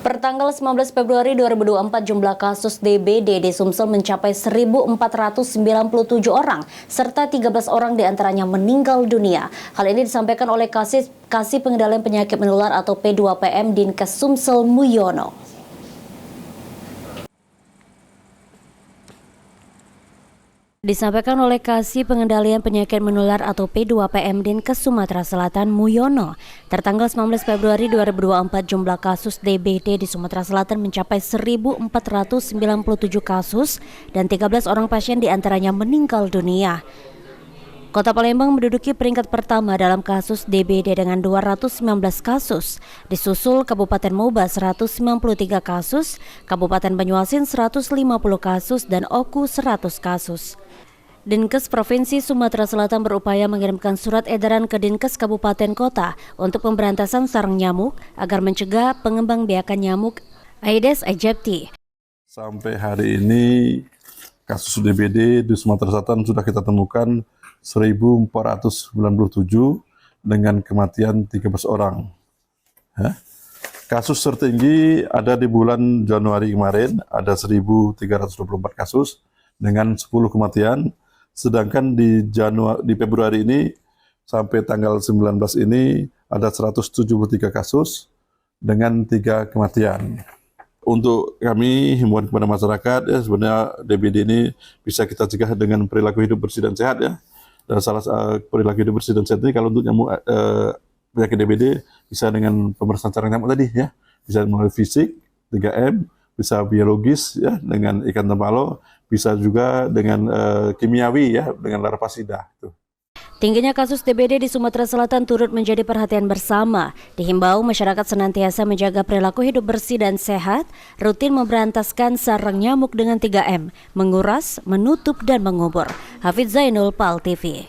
Pertanggal 19 Februari 2024 jumlah kasus DBD di Sumsel mencapai 1.497 orang, serta 13 orang diantaranya meninggal dunia. Hal ini disampaikan oleh Kasih Pengendalian Penyakit Menular atau P2PM Dinkes Sumsel Muyono. Disampaikan oleh Kasih Pengendalian Penyakit Menular atau P2PM Dinkes Sumatera Selatan Muyono, tertanggal 19 Februari 2024 jumlah kasus DBD di Sumatera Selatan mencapai 1.497 kasus dan 13 orang pasien diantaranya meninggal dunia. Kota Palembang menduduki peringkat pertama dalam kasus DBD dengan 219 kasus, disusul Kabupaten Moba 193 kasus, Kabupaten Banyuasin 150 kasus, dan Oku 100 kasus. Dinkes Provinsi Sumatera Selatan berupaya mengirimkan surat edaran ke Dinkes Kabupaten Kota untuk pemberantasan sarang nyamuk agar mencegah pengembangbiakan nyamuk Aedes aegypti. Sampai hari ini kasus DBD di Sumatera Selatan sudah kita temukan 1.497 dengan kematian 13 orang. Kasus tertinggi ada di bulan Januari kemarin, ada 1.324 kasus dengan 10 kematian. Sedangkan di Februari ini sampai tanggal 19 ini ada 173 kasus dengan 3 kematian. Untuk kami himbauan kepada masyarakat ya, sebenarnya DBD ini bisa kita cegah dengan perilaku hidup bersih dan sehat ya. Dan salah perilaku hidup bersih dan sehat ini kalau untuk nyamuk penyakit DBD bisa dengan pemeriksaan sarang nyamuk tadi ya, bisa melalui fisik 3M, bisa biologis ya dengan ikan tempalo, bisa juga dengan kimiawi ya dengan larvasida. Tingginya kasus DBD di Sumatera Selatan turut menjadi perhatian bersama. Dihimbau masyarakat senantiasa menjaga perilaku hidup bersih dan sehat, rutin memberantaskan sarang nyamuk dengan 3M, menguras, menutup, dan mengubur. Hafidz Zainul, PAL TV.